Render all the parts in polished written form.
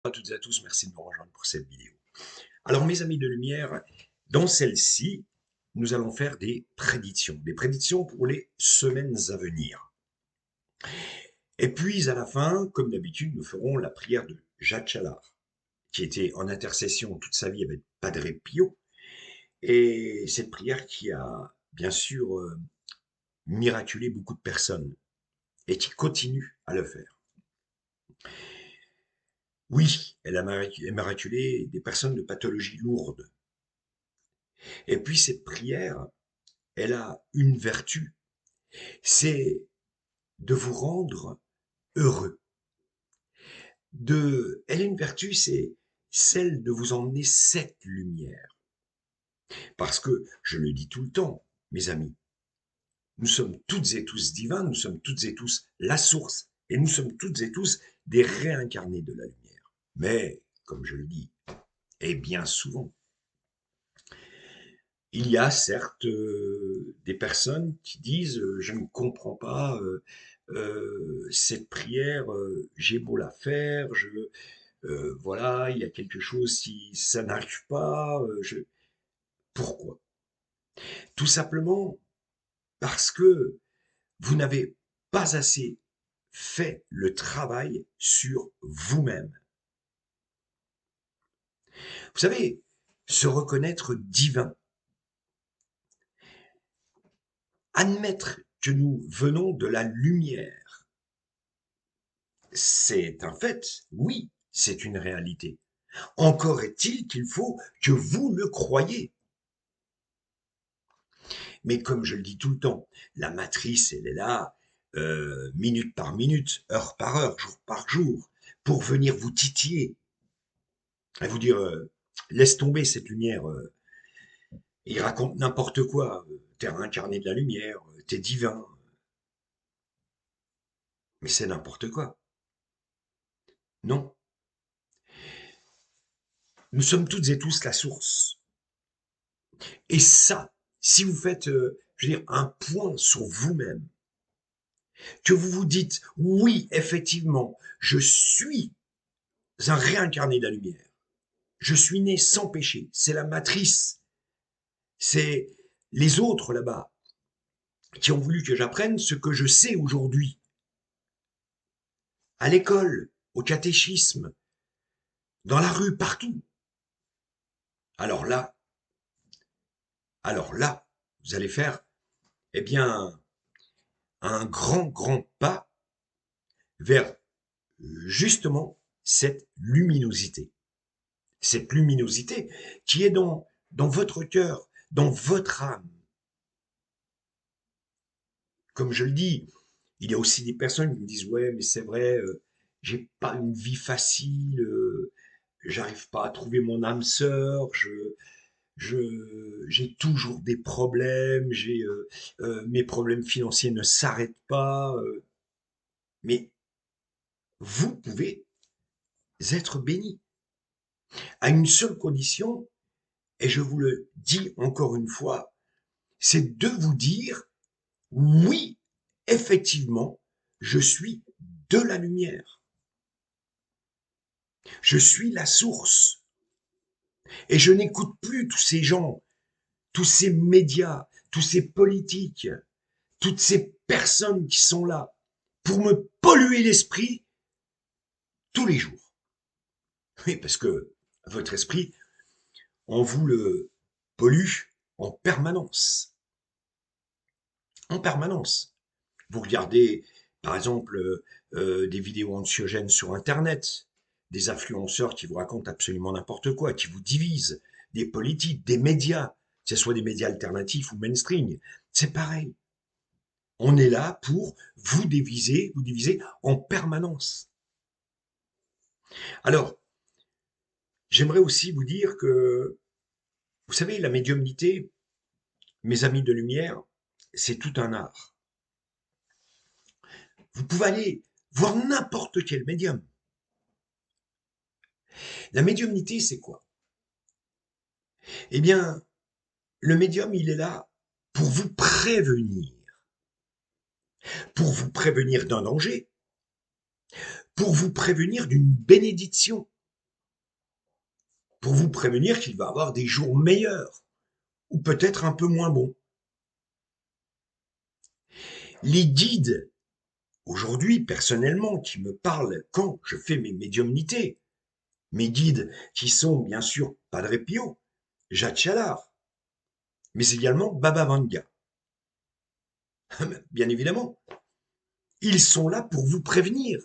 à toutes et à tous, merci de me rejoindre pour cette vidéo. Alors mes amis de lumière, dans celle-ci, nous allons faire des prédictions pour les semaines à venir. Et puis à la fin, comme d'habitude, nous ferons la prière de Jacques Challard, qui était en intercession toute sa vie avec Padre Pio, et cette prière qui a bien sûr miraculé beaucoup de personnes et qui continue à le faire. Oui, elle a miraculé des personnes de pathologies lourdes. Et puis cette prière, elle a une vertu, c'est de vous rendre heureux. Elle a une vertu, c'est celle de vous emmener cette lumière. Parce que, je le dis tout le temps, mes amis, nous sommes toutes et tous divins, nous sommes toutes et tous la source, et nous sommes toutes et tous des réincarnés de la lumière. Mais, comme je le dis, et bien souvent, il y a certes des personnes qui disent je ne comprends pas cette prière, j'ai beau la faire, voilà, il y a quelque chose si ça n'arrive pas, pourquoi? Tout simplement parce que vous n'avez pas assez fait le travail sur vous-même. Vous savez, se reconnaître divin, admettre que nous venons de la lumière, c'est un fait, oui, c'est une réalité. Encore est-il qu'il faut que vous le croyiez. Mais comme je le dis tout le temps, la matrice, elle est là, minute par minute, heure par heure, jour par jour, pour venir vous titiller, et vous dire, laisse tomber cette lumière, il raconte n'importe quoi, t'es incarné de la lumière, t'es divin, mais c'est n'importe quoi. Non, nous sommes toutes et tous la source. Et ça, si vous faites, je veux dire, un point sur vous-même, que vous vous dites, oui, effectivement, je suis un réincarné de la lumière. Je suis né sans péché. C'est la matrice. C'est les autres là-bas qui ont voulu que j'apprenne ce que je sais aujourd'hui. À l'école, au catéchisme, dans la rue, partout. Alors là, alors là, vous allez faire, eh bien, un grand pas vers justement cette luminosité. Cette luminosité qui est dans votre cœur, dans votre âme. Comme je le dis, il y a aussi des personnes qui me disent ouais mais c'est vrai, j'ai pas une vie facile, j'arrive pas à trouver mon âme sœur, j'ai toujours des problèmes, mes problèmes financiers ne s'arrêtent pas, mais vous pouvez être béni à une seule condition, et je vous le dis encore une fois, c'est de vous dire oui, effectivement, je suis de la lumière. Je suis la source. Et je n'écoute plus tous ces gens, tous ces médias, tous ces politiques, toutes ces personnes qui sont là pour me polluer l'esprit tous les jours. Oui, parce que votre esprit, on vous le pollue en permanence. En permanence. Vous regardez, par exemple, des vidéos anxiogènes sur Internet, des influenceurs qui vous racontent absolument n'importe quoi, qui vous divisent, des politiques, des médias, que ce soit des médias alternatifs ou mainstream, c'est pareil. On est là pour vous diviser en permanence. Alors, j'aimerais aussi vous dire que, vous savez, la médiumnité, mes amis de lumière, c'est tout un art. Vous pouvez aller voir n'importe quel médium. La médiumnité, c'est quoi? Eh bien, le médium, il est là pour pour vous prévenir d'un danger, pour vous prévenir d'une bénédiction. pour vous prévenir qu'il va avoir des jours meilleurs ou peut-être un peu moins bons. Les guides, aujourd'hui, personnellement, qui me parlent quand je fais mes médiumnités, mes guides qui sont bien sûr Padre Pio, Jacques Challard, mais également Baba Vanga. Bien évidemment, ils sont là pour vous prévenir.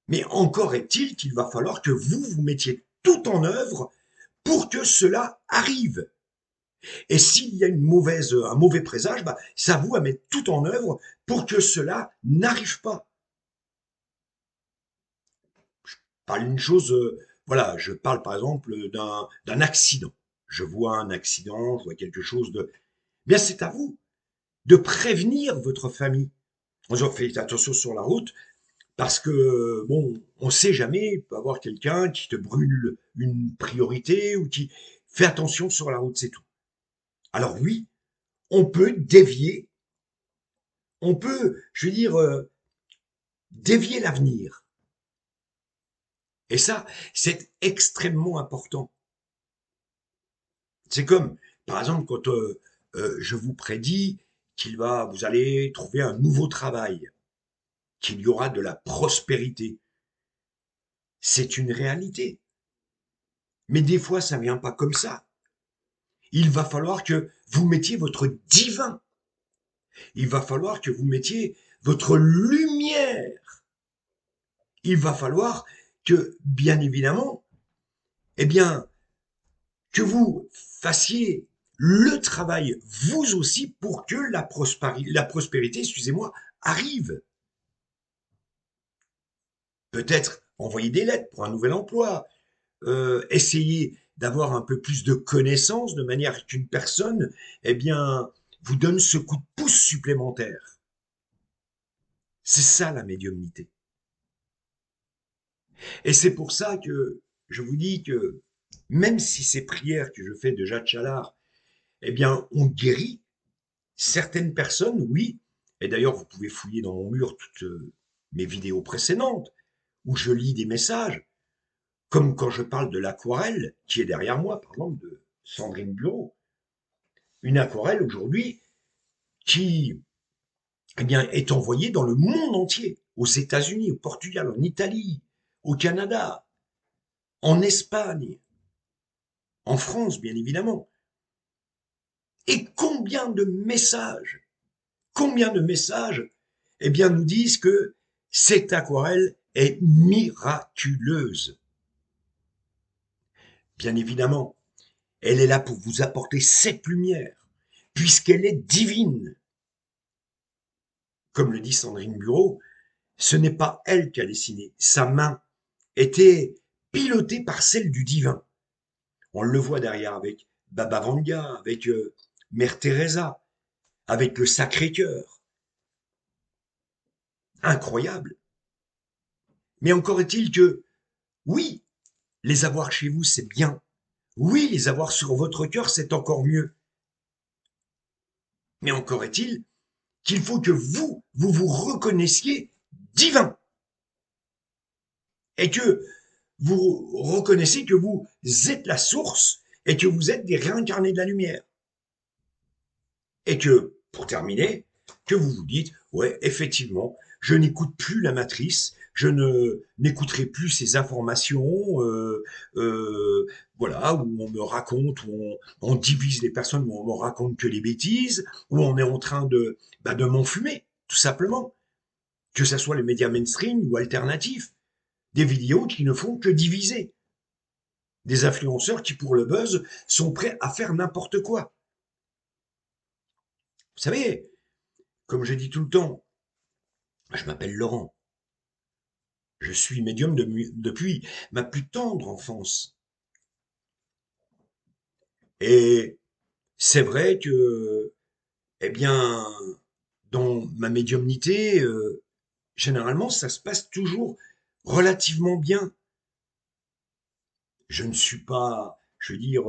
Mais encore est-il qu'il va falloir que vous mettiez tout en œuvre pour que cela arrive. Et s'il y a un mauvais présage, bah, c'est à vous à mettre tout en œuvre pour que cela n'arrive pas. Parle d'une chose, voilà, je parle par exemple d'un accident. Je vois un accident, je vois quelque chose de... Bien, c'est à vous de prévenir votre famille. On fait attention sur la route parce que, bon, on sait jamais, il peut y avoir quelqu'un qui te brûle une priorité ou qui fait attention sur la route, c'est tout. Alors oui, on peut dévier, on peut, je veux dire, dévier l'avenir. Et ça, c'est extrêmement important. C'est comme, par exemple, quand je vous prédis vous allez trouver un nouveau travail, qu'il y aura de la prospérité. C'est une réalité. Mais des fois, ça vient pas comme ça. Il va falloir que vous mettiez votre divin. Il va falloir que vous mettiez votre lumière. Il va falloir que, bien évidemment, eh bien, que vous fassiez le travail, vous aussi, pour que la prospérité, excusez-moi, arrive. Peut-être envoyer des lettres pour un nouvel emploi, essayer d'avoir un peu plus de connaissances de manière qu'une personne, eh bien, vous donne ce coup de pouce supplémentaire. C'est ça la médiumnité. Et c'est pour ça que je vous dis que même si ces prières que je fais de Jacques Challard, eh bien, ont guéri certaines personnes, oui. Et d'ailleurs, vous pouvez fouiller dans mon mur toutes mes vidéos précédentes où je lis des messages, comme quand je parle de l'aquarelle qui est derrière moi, par exemple, de Sandrine Bureau. Une aquarelle aujourd'hui qui eh bien, est envoyée dans le monde entier, aux États-Unis, au Portugal, en Italie, au Canada, en Espagne, en France, bien évidemment. Et combien de messages, eh bien, nous disent que cette aquarelle est miraculeuse. Bien évidemment, elle est là pour vous apporter cette lumière, puisqu'elle est divine. Comme le dit Sandrine Bureau, ce n'est pas elle qui a dessiné. Sa main était pilotée par celle du divin. On le voit derrière avec Baba Vanga, avec Mère Teresa, avec le Sacré-Cœur. Incroyable. Mais encore est-il que, oui, les avoir chez vous, c'est bien. Oui, les avoir sur votre cœur, c'est encore mieux. Mais encore est-il qu'il faut que vous reconnaissiez divin. Et que vous reconnaissez que vous êtes la source et que vous êtes des réincarnés de la lumière. Et que, pour terminer, que vous vous dites, ouais, effectivement, je n'écoute plus la matrice, je ne n'écouterai plus ces informations, voilà, où on me raconte, on divise les personnes, où on me raconte que les bêtises, où on est en train de m'enfumer, tout simplement. Que ce soit les médias mainstream ou alternatifs, des vidéos qui ne font que diviser, des influenceurs qui, pour le buzz, sont prêts à faire n'importe quoi. Vous savez, comme je dis tout le temps, je m'appelle Laurent. Je suis médium depuis ma plus tendre enfance. Et c'est vrai que, eh bien, dans ma médiumnité, généralement, ça se passe toujours relativement bien. Je ne suis pas, je veux dire,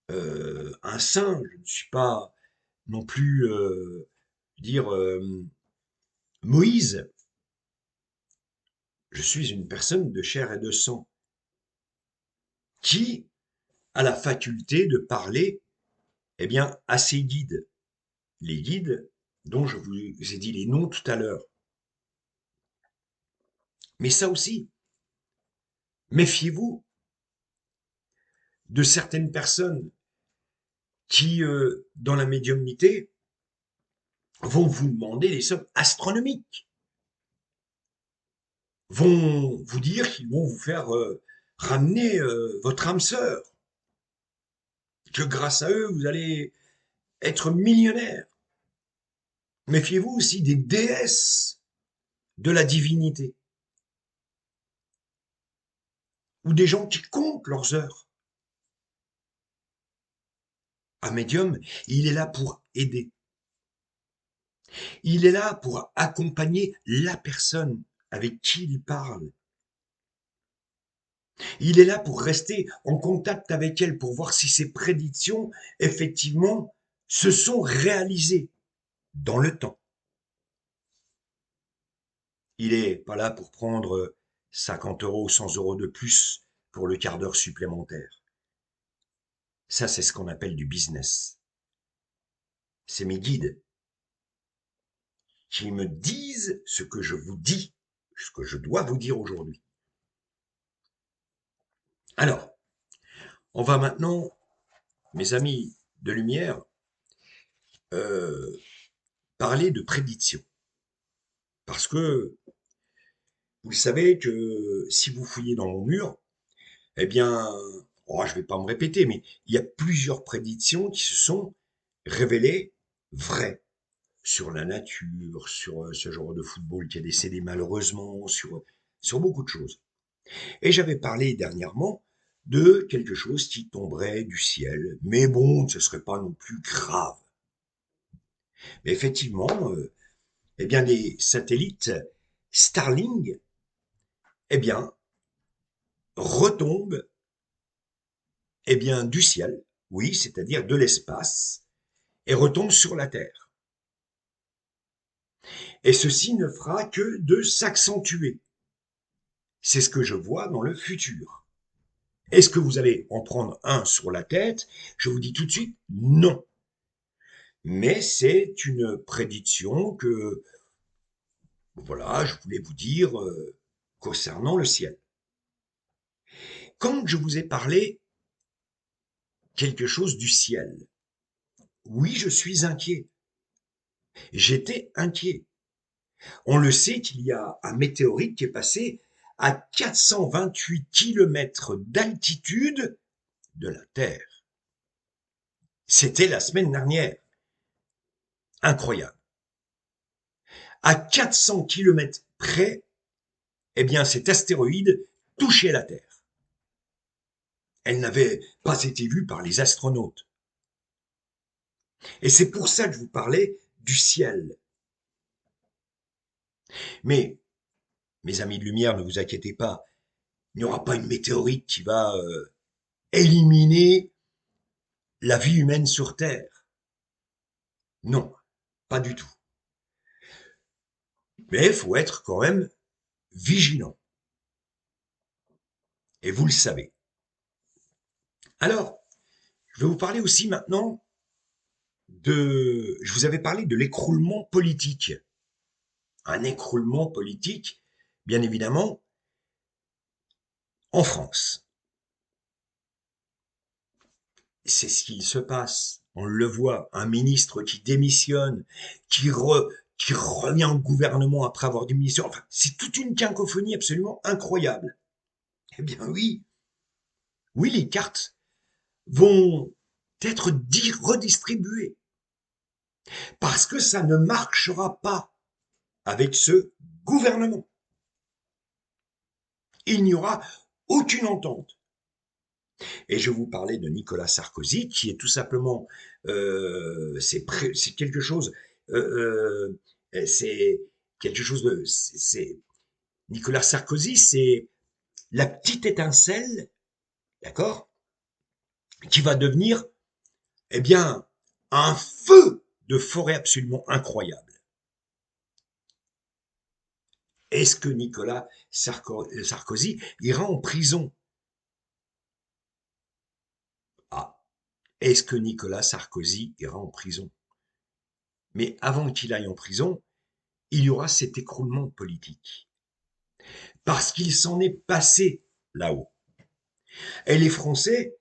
un saint. Je ne suis pas non plus, dire, Moïse. Je suis une personne de chair et de sang. qui a la faculté de parler, eh bien, à ses guides. Les guides dont je vous ai dit les noms tout à l'heure. Mais ça aussi, méfiez-vous de certaines personnes qui, dans la médiumnité, vont vous demander des sommes astronomiques, vont vous dire qu'ils vont vous faire ramener votre âme sœur, que grâce à eux, vous allez être millionnaire. Méfiez-vous aussi des déesses de la divinité, ou des gens qui comptent leurs heures. Un médium, il est là pour aider. Il est là pour accompagner la personne avec qui il parle. Il est là pour rester en contact avec elle, pour voir si ses prédictions, effectivement, se sont réalisées dans le temps. Il est pas là pour prendre 50 euros ou 100 euros de plus pour le quart d'heure supplémentaire. Ça, c'est ce qu'on appelle du business. C'est mes guides qui me disent ce que je vous dis, ce que je dois vous dire aujourd'hui. Alors, on va maintenant, mes amis de lumière, euh, parler de prédiction. Parce que vous savez que si vous fouillez dans mon mur, eh bien, oh, je vais pas me répéter, mais il y a plusieurs prédictions qui se sont révélées vraies sur la nature, sur ce genre de football qui est décédé malheureusement, sur beaucoup de choses. Et j'avais parlé dernièrement de quelque chose qui tomberait du ciel, mais bon, ce serait pas non plus grave. Mais effectivement, eh bien, les satellites Starlink, eh bien, retombent, eh bien, du ciel, oui, c'est-à-dire de l'espace, et retombent sur la Terre. Et ceci ne fera que de s'accentuer. C'est ce que je vois dans le futur. Est-ce que vous allez en prendre un sur la tête? Je vous dis tout de suite, non. Mais c'est une prédiction que, voilà, je voulais vous dire concernant le ciel. Quand je vous ai parlé quelque chose du ciel, oui, je suis inquiet. J'étais inquiet. On le sait qu'il y a un météorite qui est passé à 428 kilomètres d'altitude de la Terre. C'était la semaine dernière. Incroyable. À 400 kilomètres près, eh bien, cet astéroïde touchait la Terre. Elle n'avait pas été vue par les astronautes. Et c'est pour ça que je vous parlais du ciel. Mais, mes amis de lumière, ne vous inquiétez pas, il n'y aura pas une météorite qui va éliminer la vie humaine sur Terre. Non, pas du tout. Mais il faut être quand même vigilant. Et vous le savez. Alors, je vais vous parler aussi maintenant je vous avais parlé de l'écroulement politique. Un écroulement politique, bien évidemment, en France. C'est ce qu'il se passe. On le voit, un ministre qui démissionne, qui revient au gouvernement après avoir démissionné. Enfin, c'est toute une cacophonie absolument incroyable. Eh bien oui, oui, les cartes vont être redistribuées parce que ça ne marchera pas avec ce gouvernement. Il n'y aura aucune entente. Et je vous parlais de Nicolas Sarkozy, qui est tout simplement, c'est quelque chose, c'est quelque chose de, Nicolas Sarkozy, c'est la petite étincelle, d'accord, qui va devenir, eh bien, un feu de forêt absolument incroyable. Est-ce que Nicolas Sarkozy ira en prison? est-ce que Nicolas Sarkozy ira en prison? Mais avant qu'il aille en prison, il y aura cet écroulement politique. Parce qu'il s'en est passé là-haut. Et les Français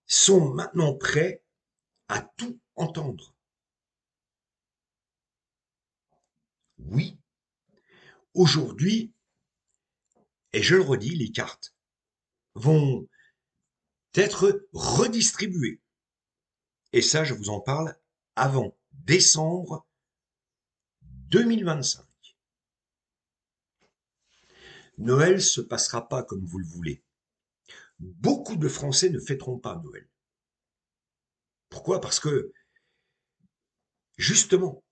sont maintenant prêts à tout entendre. Oui, aujourd'hui, et je le redis, les cartes vont être redistribuées. Et ça, je vous en parle avant décembre 2025. Noël se passera pas comme vous le voulez. Beaucoup de Français ne fêteront pas Noël. Pourquoi? Parce que, justement,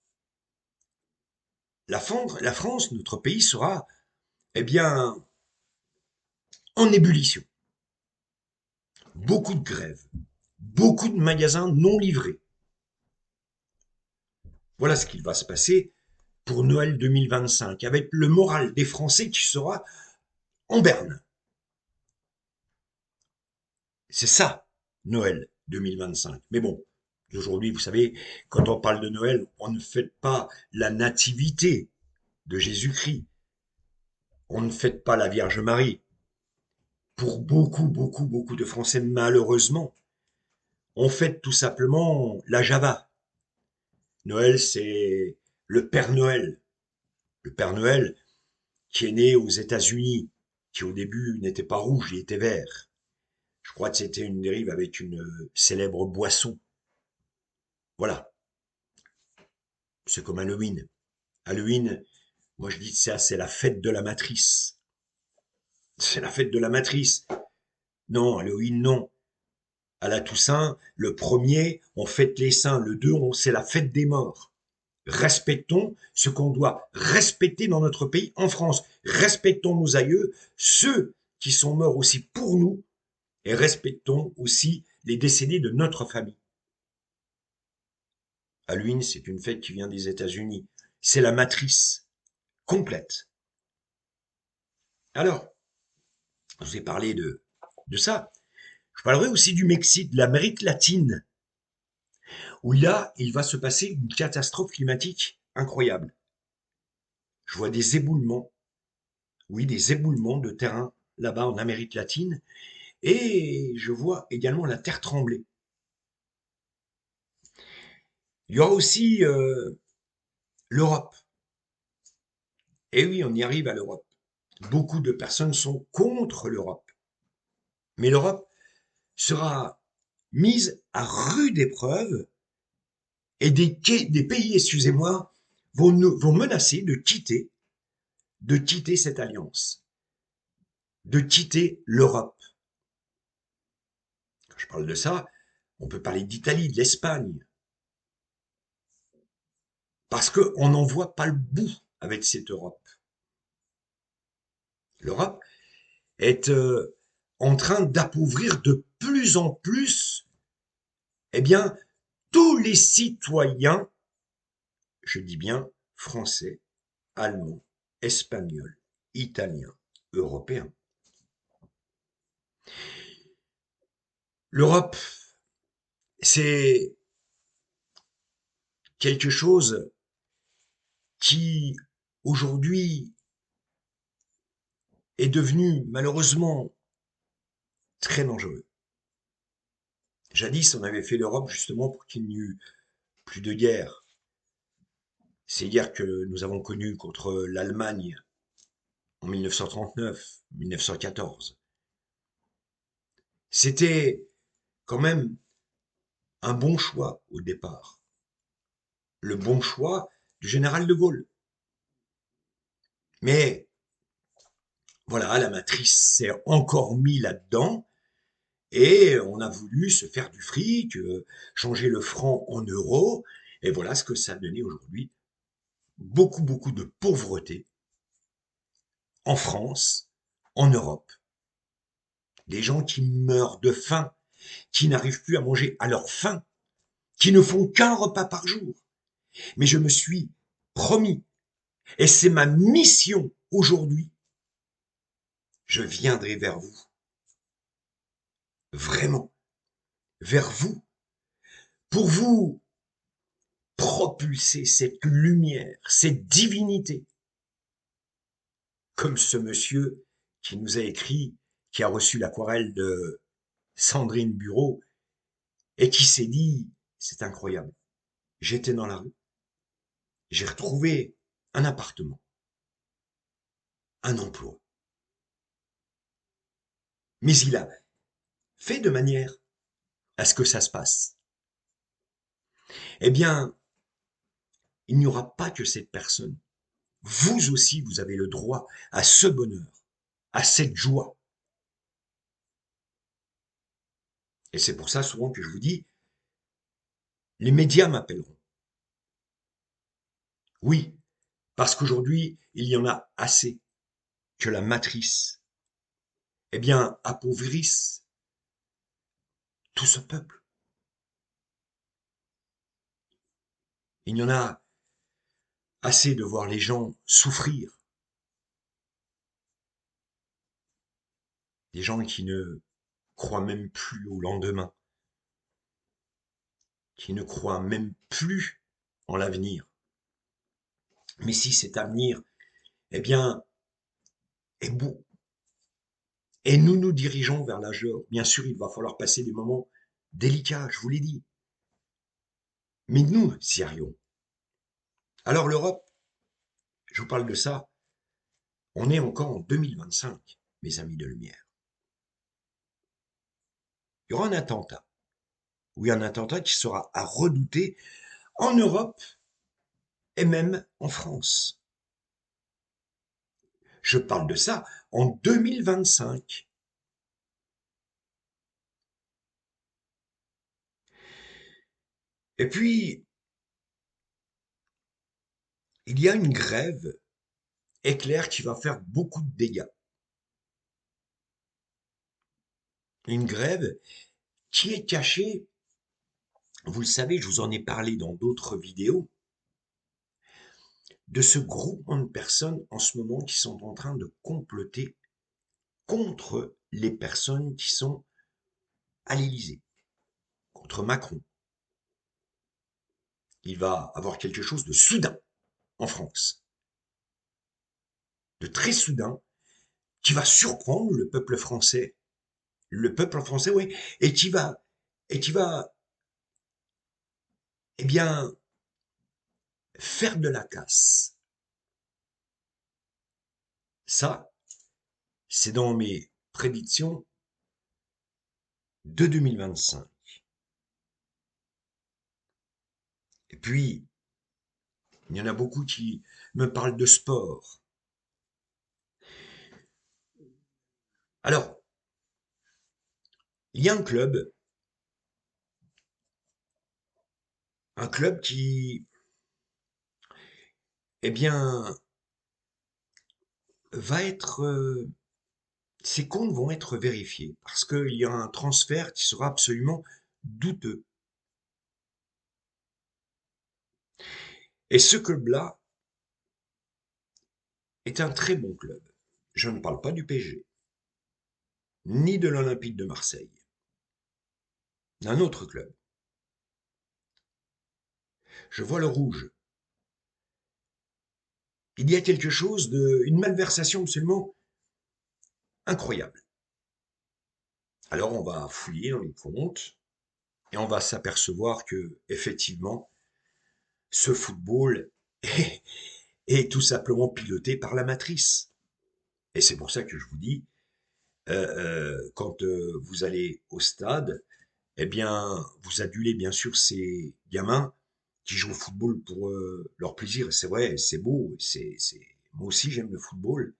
la France, notre pays sera, eh bien, en ébullition. Beaucoup de grèves, beaucoup de magasins non livrés. Voilà ce qu'il va se passer pour Noël 2025, avec le moral des Français qui sera en berne. C'est ça, Noël 2025. Mais bon, aujourd'hui, vous savez, quand on parle de Noël, on ne fête pas la nativité de Jésus-Christ. On ne fête pas la Vierge Marie. Pour beaucoup de Français, malheureusement, on fête tout simplement la Java. Noël, c'est le Père Noël. Le Père Noël qui est né aux États-Unis, qui au début n'était pas rouge, il était vert. Je crois que c'était une dérive avec une célèbre boisson. Voilà, c'est comme Halloween. Halloween, moi je dis que ça, c'est la fête de la matrice. C'est la fête de la matrice. Non, Halloween, non. À la Toussaint, le premier, on fête les saints. Le deux, c'est la fête des morts. Respectons ce qu'on doit respecter dans notre pays, en France. Respectons nos aïeux, ceux qui sont morts aussi pour nous, et respectons aussi les décédés de notre famille. Halloween, c'est une fête qui vient des États-Unis. C'est la matrice complète. Alors, je vous ai parlé de ça. Je parlerai aussi du Mexique, de l'Amérique latine, où là, il va se passer une catastrophe climatique incroyable. Je vois des éboulements, oui, des éboulements de terrain là-bas en Amérique latine, et je vois également la terre trembler. Il y aura aussi l'Europe. Et oui, on y arrive à l'Europe. Beaucoup de personnes sont contre l'Europe. Mais l'Europe sera mise à rude épreuve et des pays, excusez-moi, vont menacer de quitter cette alliance, de quitter l'Europe. Quand je parle de ça, on peut parler d'Italie, de l'Espagne, parce qu'on n'en voit pas le bout avec cette Europe. L'Europe est en train d'appauvrir de plus en plus, eh bien, tous les citoyens, je dis bien français, allemands, espagnols, italiens, européens. L'Europe, c'est quelque chose qui, aujourd'hui, est devenu malheureusement très dangereux. Jadis, on avait fait l'Europe justement pour qu'il n'y eût plus de guerre. Ces guerres que nous avons connues contre l'Allemagne en 1939, 1914. C'était quand même un bon choix au départ. Le bon choix du général de Gaulle. Mais voilà, la matrice s'est encore mis là-dedans et on a voulu se faire du fric, changer le franc en euros. Et voilà ce que ça a donné aujourd'hui. Beaucoup de pauvreté en France, en Europe. Des gens qui meurent de faim, qui n'arrivent plus à manger à leur faim, qui ne font qu'un repas par jour. Mais je me suis promis, et c'est ma mission aujourd'hui, je viendrai vers vous. Vraiment, vers vous, pour vous propulser cette lumière, cette divinité, comme ce monsieur qui nous a écrit, qui a reçu l'aquarelle de Sandrine Bureau et qui s'est dit, c'est incroyable, j'étais dans la rue, j'ai retrouvé un appartement, un emploi, mais il a fait de manière à ce que ça se passe. Eh bien, il n'y aura pas que cette personne. Vous aussi, vous avez le droit à ce bonheur, à cette joie. Et c'est pour ça souvent que je vous dis, les médias m'appelleront. Oui, parce qu'aujourd'hui, il y en a assez que la matrice, eh bien, appauvrisse tout ce peuple. Il y en a assez de voir les gens souffrir. Des gens qui ne croient même plus au lendemain, qui ne croient même plus en l'avenir. Mais si cet avenir, eh bien, est beau, et nous nous dirigeons vers l'âge d'or, bien sûr, il va falloir passer des moments délicats, je vous l'ai dit. Mais nous y arrivons. Alors l'Europe, je vous parle de ça, on est encore en 2025, mes amis de lumière. Il y aura un attentat. Oui, un attentat qui sera à redouter en Europe et même en France. Je parle de ça en 2025. Et puis, il y a une grève éclair qui va faire beaucoup de dégâts. Une grève qui est cachée, vous le savez, je vous en ai parlé dans d'autres vidéos, de ce groupement de personnes en ce moment qui sont en train de comploter contre les personnes qui sont à l'Élysée, contre Macron. Il va avoir quelque chose de soudain en France, de très soudain, qui va surprendre le peuple français, oui, et qui va, eh bien, faire de la casse. Ça, c'est dans mes prédictions de 2025. Et puis, il y en a beaucoup qui me parlent de sport. Alors, il y a un club qui, eh bien, va être, ses comptes vont être vérifiés parce qu'il y a un transfert qui sera absolument douteux. Et ce club-là est un très bon club. Je ne parle pas du PSG, ni de l'Olympique de Marseille, d'un autre club. Je vois le rouge. Il y a quelque chose une malversation absolument incroyable. Alors on va fouiller dans les comptes et on va s'apercevoir que effectivement ce football est tout simplement piloté par la matrice. Et c'est pour ça que je vous dis, quand vous allez au stade, eh bien, vous adulez bien sûr ces gamins qui jouent au football pour leur plaisir. C'est vrai, c'est beau, moi aussi j'aime le football.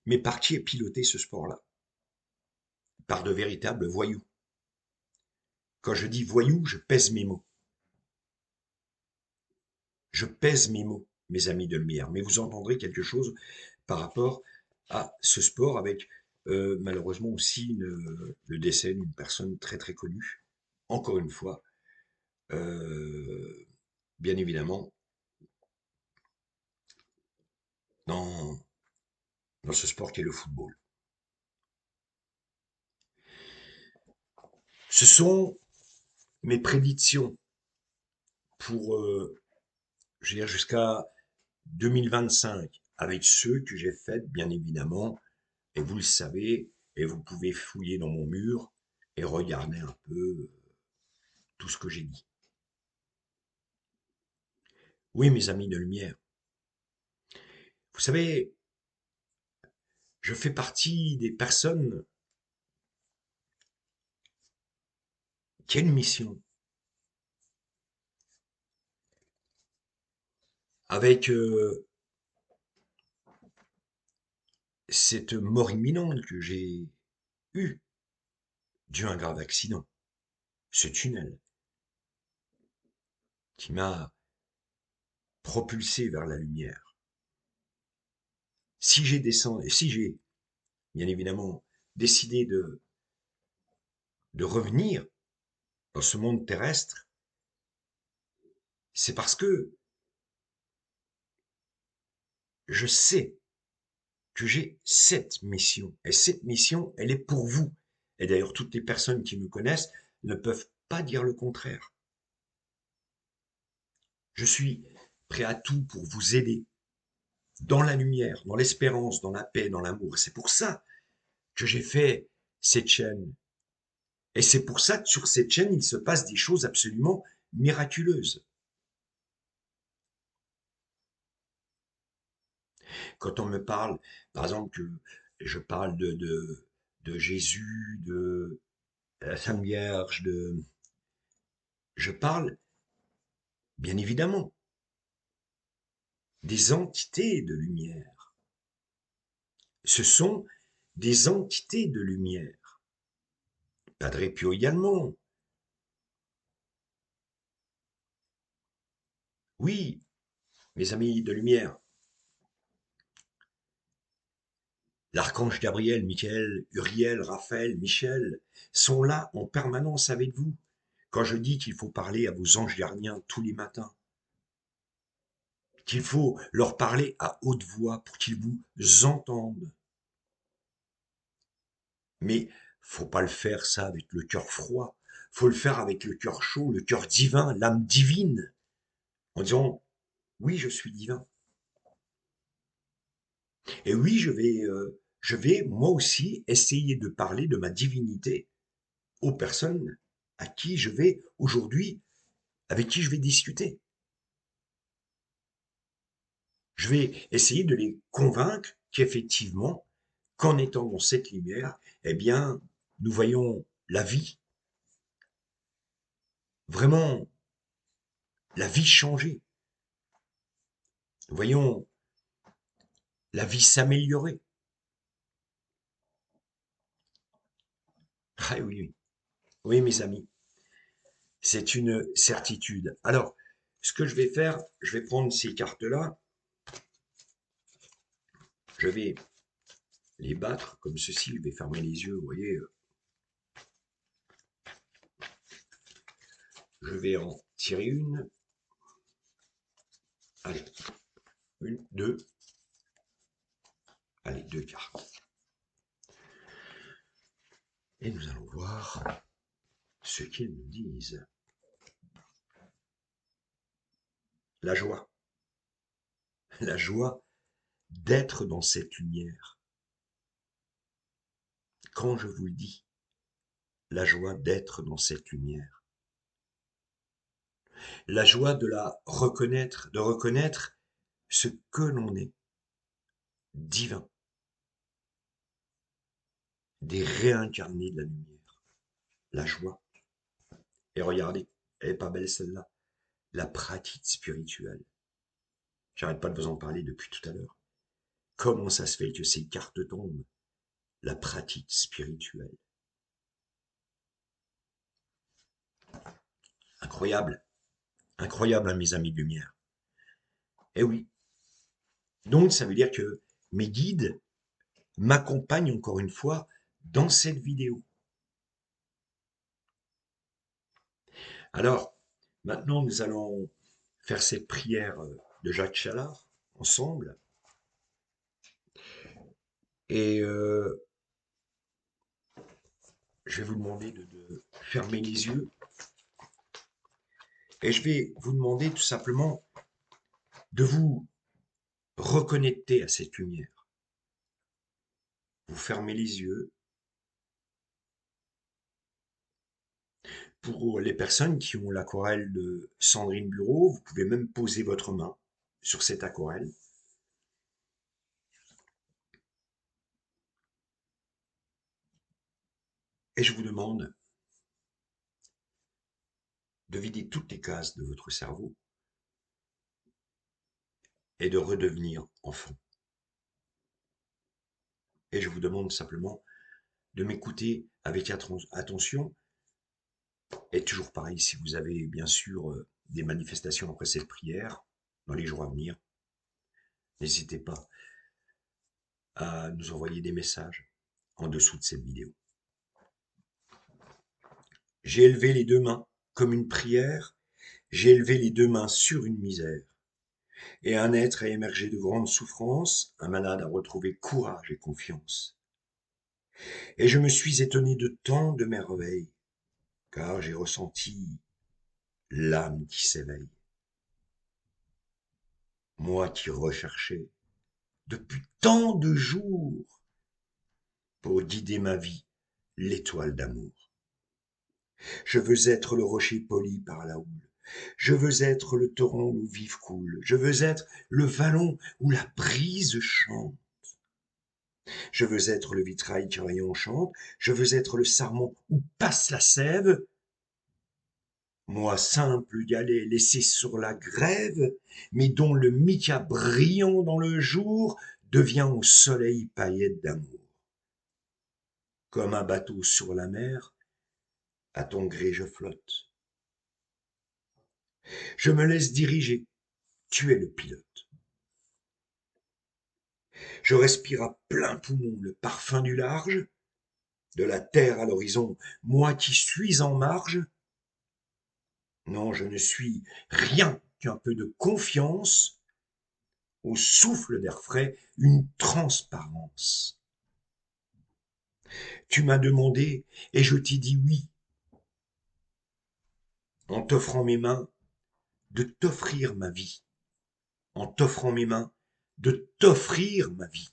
Mais par qui est piloté ce sport-là? Par de véritables voyous. Quand je dis voyous, je pèse mes mots. Je pèse mes mots, mes amis de lumière. Mais vous entendrez quelque chose par rapport à ce sport avec malheureusement aussi le décès d'une personne très très connue. Encore une fois, bien évidemment, dans, dans ce sport qu'est le football. Ce sont mes prédictions pour, je veux dire, jusqu'à 2025, avec ceux que j'ai faits, bien évidemment, et vous le savez, et vous pouvez fouiller dans mon mur et regarder un peu tout ce que j'ai dit. Oui, mes amis de lumière, vous savez, je fais partie des personnes qui ont une mission, avec cette mort imminente que j'ai eue dû à un grave accident, ce tunnel qui m'a propulsé vers la lumière. Si j'ai descendu, si j'ai bien évidemment décidé de revenir dans ce monde terrestre, c'est parce que je sais que j'ai cette mission. Et cette mission, elle est pour vous. Et d'ailleurs, toutes les personnes qui me connaissent ne peuvent pas dire le contraire. Je suis prêt à tout pour vous aider dans la lumière, dans l'espérance, dans la paix, dans l'amour. C'est pour ça que j'ai fait cette chaîne. Et c'est pour ça que sur cette chaîne, il se passe des choses absolument miraculeuses. Quand on me parle, par exemple, que je parle de Jésus, de la Sainte Vierge, je parle, bien évidemment, des entités de lumière. Ce sont des entités de lumière. Padre Pio également. Oui, mes amis de lumière, l'archange Gabriel, Michael, Uriel, Raphaël, Michel sont là en permanence avec vous. Quand je dis qu'il faut parler à vos anges gardiens tous les matins, qu'il faut leur parler à haute voix pour qu'ils vous entendent. Mais faut pas le faire ça avec le cœur froid, faut le faire avec le cœur chaud, le cœur divin, l'âme divine, en disant oui, je suis divin. Et oui, je vais moi aussi essayer de parler de ma divinité aux personnes à qui je vais aujourd'hui, avec qui je vais discuter. Je vais essayer de les convaincre qu'effectivement, qu'en étant dans cette lumière, eh bien, nous voyons la vie, vraiment la vie changer. Nous voyons la vie s'améliorer. Ah oui, oui, oui, mes amis, c'est une certitude. Alors, ce que je vais faire, je vais prendre ces cartes-là, je vais les battre comme ceci, je vais fermer les yeux, vous voyez. Je vais en tirer une. Allez, une, deux. Allez, deux cartes. Et nous allons voir ce qu'ils nous disent. La joie. La joie d'être dans cette lumière. Quand je vous le dis, la joie d'être dans cette lumière. La joie de la reconnaître, de reconnaître ce que l'on est, divin, des réincarnés de la lumière. La joie. Et regardez, elle est pas belle celle-là. La pratique spirituelle. J'arrête pas de vous en parler depuis tout à l'heure. Comment ça se fait que ces cartes tombent? La pratique spirituelle. Incroyable. Incroyable, hein, mes amis de lumière. Eh oui. Donc, ça veut dire que mes guides m'accompagnent encore une fois dans cette vidéo. Alors, maintenant, nous allons faire cette prière de Jacques Challard ensemble. Et je vais vous demander de fermer les yeux Et je vais vous demander tout simplement de vous reconnecter à cette lumière. Vous fermez les yeux. Pour les personnes qui ont l'aquarelle de Sandrine Bureau, vous pouvez même poser votre main sur cette aquarelle. Et je vous demande de vider toutes les cases de votre cerveau et de redevenir enfant. Et je vous demande simplement de m'écouter avec attention. Et toujours pareil, si vous avez bien sûr des manifestations après cette prière, dans les jours à venir, n'hésitez pas à nous envoyer des messages en dessous de cette vidéo. J'ai élevé les deux mains comme une prière, j'ai élevé les deux mains sur une misère. Et un être a émergé de grandes souffrances, un malade a retrouvé courage et confiance. Et je me suis étonné de tant de merveilles, car j'ai ressenti l'âme qui s'éveille. Moi qui recherchais depuis tant de jours pour guider ma vie l'étoile d'amour. Je veux être le rocher poli par la houle. Je veux être le torrent où vive coule. Je veux être le vallon où la brise chante. Je veux être le vitrail qui rayon chante. Je veux être le sarment où passe la sève. Moi simple galet laissé sur la grève, mais dont le mica brillant dans le jour devient au soleil paillette d'amour. Comme un bateau sur la mer, à ton gré je flotte. Je me laisse diriger, tu es le pilote. Je respire à plein poumon le parfum du large, de la terre à l'horizon, moi qui suis en marge. Non, je ne suis rien qu'un peu de confiance, au souffle d'air frais, une transparence. Tu m'as demandé et je t'ai dit oui, en t'offrant mes mains, de t'offrir ma vie, en t'offrant mes mains, de t'offrir ma vie.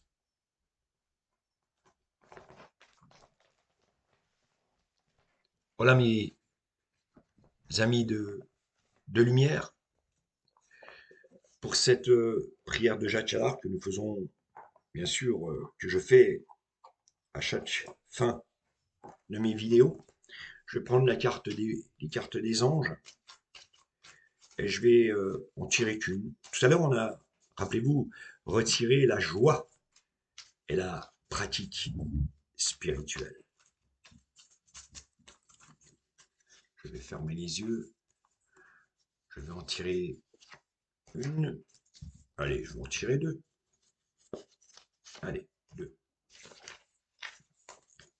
Voilà mes amis de lumière, pour cette prière de Jacques Challard que nous faisons, bien sûr, que je fais à chaque fin de mes vidéos. Je vais prendre la carte les cartes des anges et je vais en tirer qu'une. Tout à l'heure, on a, rappelez-vous, retiré la joie et la pratique spirituelle. Je vais fermer les yeux. Je vais en tirer une. Allez, je vais en tirer deux. Allez, deux.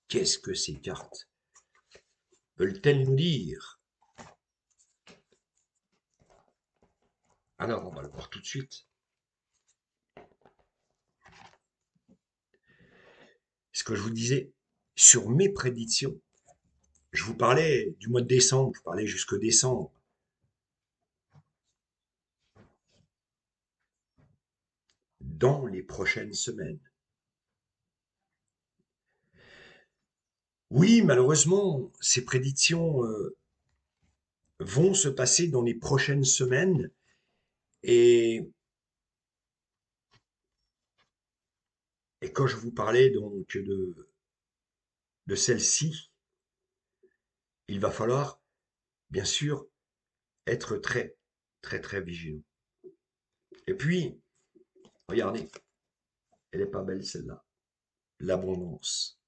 Qu'est-ce que ces cartes veulent-elles nous dire? Alors, on va le voir tout de suite. Ce que je vous disais sur mes prédictions, je vous parlais du mois de décembre, je parlais jusque décembre. Dans les prochaines semaines. Oui, malheureusement, ces prédictions vont se passer dans les prochaines semaines et, et quand je vous parlais donc de celle-ci, il va falloir bien sûr être très très très vigilant. Et puis, regardez, elle est pas belle celle-là, l'abondance.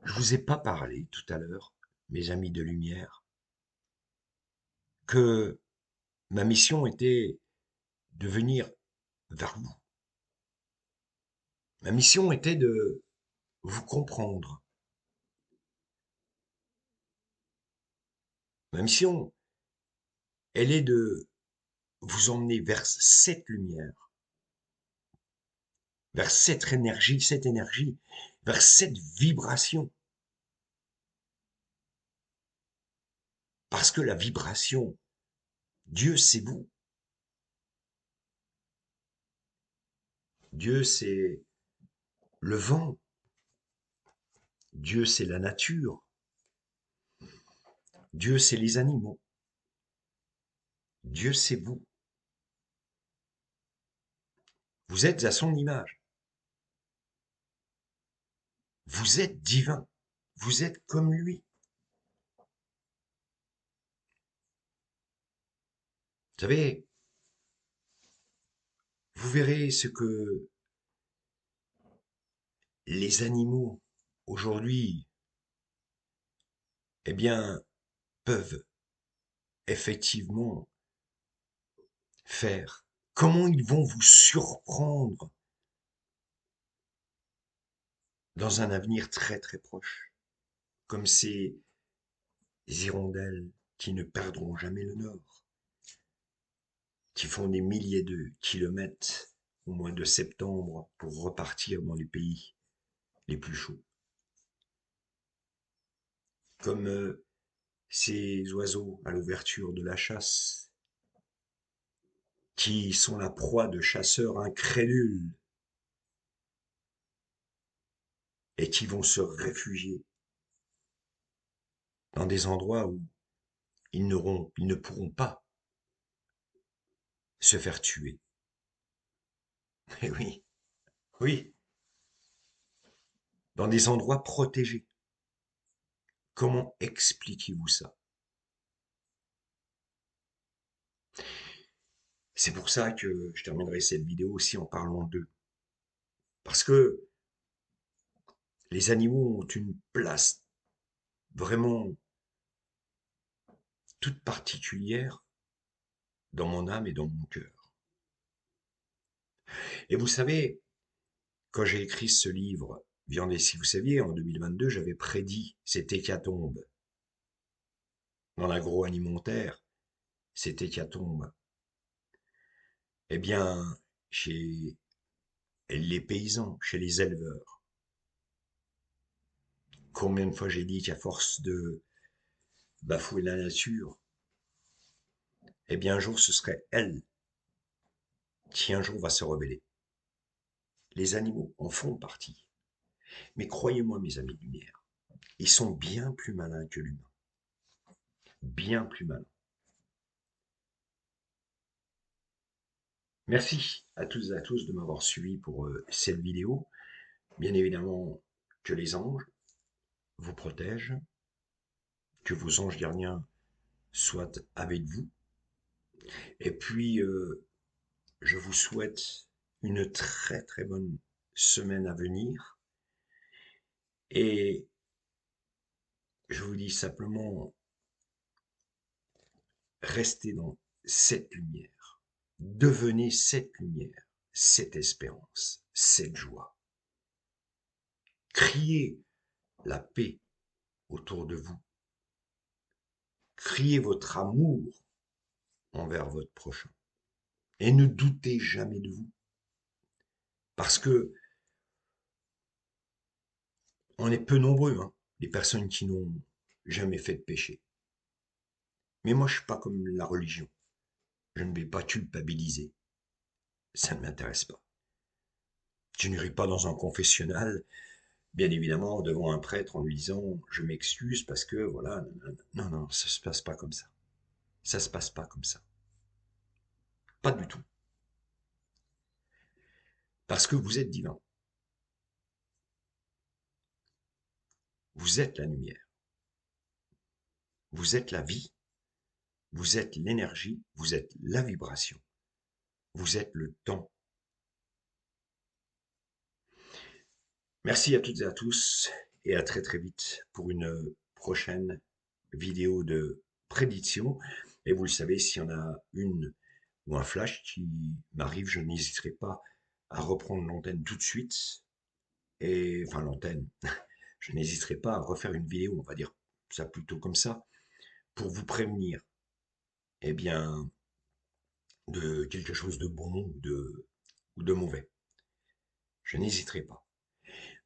Je vous ai pas parlé tout à l'heure, mes amis de lumière, que ma mission était de venir vers vous. Ma mission était de vous comprendre. Ma mission, elle est de vous emmener vers cette lumière, vers cette énergie, vers cette vibration. Parce que la vibration, Dieu, c'est vous. Dieu, c'est le vent. Dieu, c'est la nature. Dieu, c'est les animaux. Dieu, c'est vous. Vous êtes à son image. Vous êtes divin. Vous êtes comme lui. Vous savez, vous verrez ce que les animaux aujourd'hui, eh bien, peuvent effectivement faire. Comment ils vont vous surprendre dans un avenir très très proche, comme ces hirondelles qui ne perdront jamais le nord, qui font des milliers de kilomètres au mois de septembre pour repartir dans les pays les plus chauds. Comme ces oiseaux à l'ouverture de la chasse, qui sont la proie de chasseurs incrédules et qui vont se réfugier dans des endroits où ils ne pourront pas se faire tuer. Eh oui, oui, dans des endroits protégés. Comment expliquez-vous ça? C'est pour ça que je terminerai cette vidéo aussi en parlant d'eux. Parce que les animaux ont une place vraiment toute particulière dans mon âme et dans mon cœur. Et vous savez, quand j'ai écrit ce livre, Viande et si vous saviez, en 2022, j'avais prédit cette hécatombe dans l'agroalimentaire, cette hécatombe. Eh bien, chez les paysans, chez les éleveurs, combien de fois j'ai dit qu'à force de bafouer la nature, eh bien un jour ce serait elle qui un jour va se rebeller. Les animaux en font partie. Mais croyez-moi, mes amis de lumière, ils sont bien plus malins que l'humain. Bien plus malins. Merci à toutes et à tous de m'avoir suivi pour cette vidéo. Bien évidemment, que les anges vous protègent, que vos anges gardiens soient avec vous. Et puis, je vous souhaite une très très bonne semaine à venir. Et je vous dis simplement, restez dans cette lumière. Devenez cette lumière, cette espérance, cette joie. Criez la paix autour de vous. Criez votre amour envers votre prochain. Et ne doutez jamais de vous. Parce que on est peu nombreux, hein, les personnes qui n'ont jamais fait de péché. Mais moi, je suis pas comme la religion. Je ne vais pas culpabiliser. Ça ne m'intéresse pas. Je n'irai pas dans un confessionnal, bien évidemment, devant un prêtre en lui disant je m'excuse parce que voilà. Non, non, ça se passe pas comme ça. Ça se passe pas comme ça. Pas du tout. Parce que vous êtes divin. Vous êtes la lumière. Vous êtes la vie. Vous êtes l'énergie. Vous êtes la vibration. Vous êtes le temps. Merci à toutes et à tous et à très très vite pour une prochaine vidéo de prédiction. Et vous le savez, s'il y en a une ou un flash qui m'arrive, je n'hésiterai pas à reprendre l'antenne tout de suite. Et enfin l'antenne, je n'hésiterai pas à refaire une vidéo, on va dire ça plutôt comme ça, pour vous prévenir, eh bien, de quelque chose de bon ou de mauvais. Je n'hésiterai pas.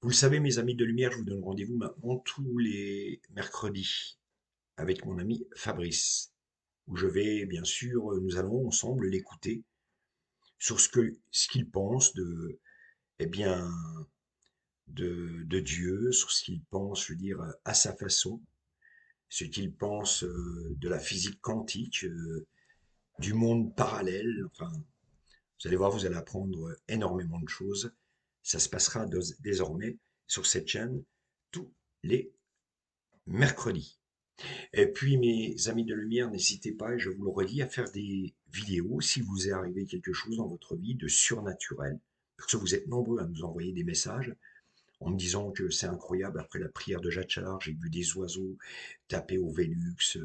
Vous le savez, mes amis de lumière, je vous donne rendez-vous maintenant tous les mercredis avec mon ami Fabrice, où je vais, bien sûr, nous allons ensemble l'écouter sur ce qu'il pense de, eh bien, de Dieu, sur ce qu'il pense, je veux dire, à sa façon, ce qu'il pense de la physique quantique, du monde parallèle. Enfin, vous allez voir, vous allez apprendre énormément de choses. Ça se passera désormais sur cette chaîne tous les mercredis. Et puis, mes amis de lumière, n'hésitez pas, et je vous le redis, à faire des vidéos si vous est arrivé quelque chose dans votre vie de surnaturel. Parce que vous êtes nombreux à nous envoyer des messages en me disant que c'est incroyable, après la prière de Jacques Challard, j'ai vu des oiseaux taper au Vélux,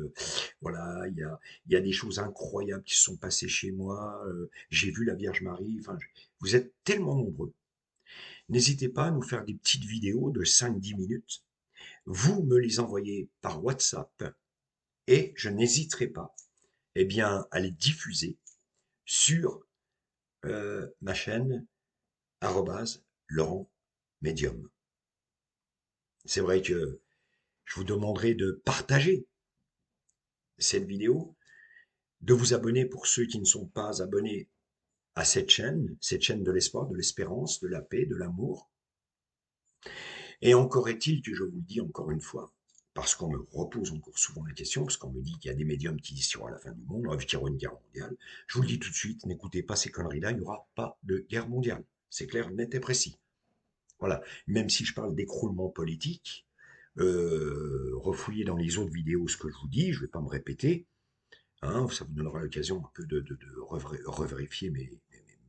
voilà, il y a des choses incroyables qui se sont passées chez moi, j'ai vu la Vierge Marie, enfin, vous êtes tellement nombreux. N'hésitez pas à nous faire des petites vidéos de 5-10 minutes, vous me les envoyez par WhatsApp, et je n'hésiterai pas, eh bien, à les diffuser sur ma chaîne, Laurent Medium. C'est vrai que je vous demanderai de partager cette vidéo, de vous abonner pour ceux qui ne sont pas abonnés à cette chaîne de l'espoir, de l'espérance, de la paix, de l'amour. Et encore est-il que je vous le dis encore une fois, parce qu'on me repose encore souvent la question, parce qu'on me dit qu'il y a des médiums qui disent qu'il y aura la fin du monde, qu'il y aura une guerre mondiale. Je vous le dis tout de suite, n'écoutez pas ces conneries-là, il n'y aura pas de guerre mondiale. C'est clair, net et précis. Voilà. Même si je parle d'écroulement politique, refouillez dans les autres vidéos ce que je vous dis, je ne vais pas me répéter, hein, ça vous donnera l'occasion un peu de revérifier mes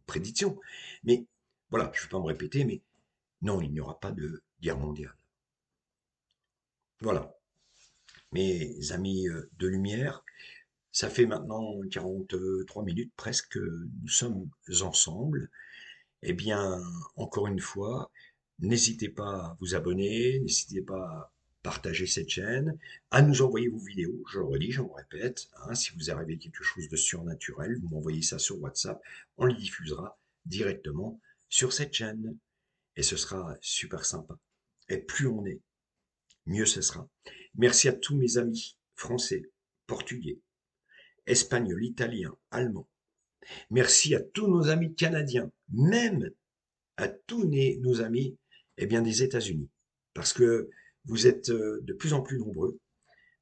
prédictions. Mais voilà, je ne vais pas me répéter, mais non, il n'y aura pas de guerre mondiale. Voilà, mes amis de lumière, ça fait maintenant 43 minutes presque que nous sommes ensemble. Eh bien, encore une fois, n'hésitez pas à vous abonner, n'hésitez pas à partager cette chaîne, à nous envoyer vos vidéos, je le redis, je me répète, hein, si vous arrivez quelque chose de surnaturel, vous m'envoyez ça sur WhatsApp, on le diffusera directement sur cette chaîne, et ce sera super sympa. Et plus on est, mieux ce sera. Merci à tous mes amis français, portugais, espagnols, italiens, allemands. Merci à tous nos amis canadiens, même à tous nos amis bien, des États-Unis. Parce que vous êtes de plus en plus nombreux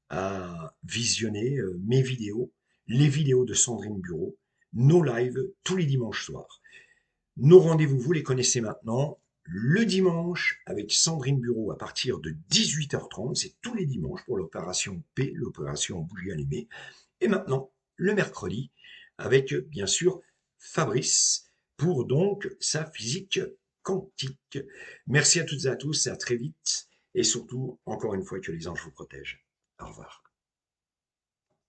à visionner mes vidéos, les vidéos de Sandrine Bureau, nos lives tous les dimanches soirs. Nos rendez-vous, vous les connaissez maintenant. Le dimanche, avec Sandrine Bureau, à partir de 18h30, c'est tous les dimanches pour l'opération P, l'opération bougie allumée. Et maintenant, le mercredi, avec bien sûr Fabrice, pour donc sa physique quantique. Merci à toutes et à tous, et à très vite. Et surtout, encore une fois, que les anges vous protègent. Au revoir.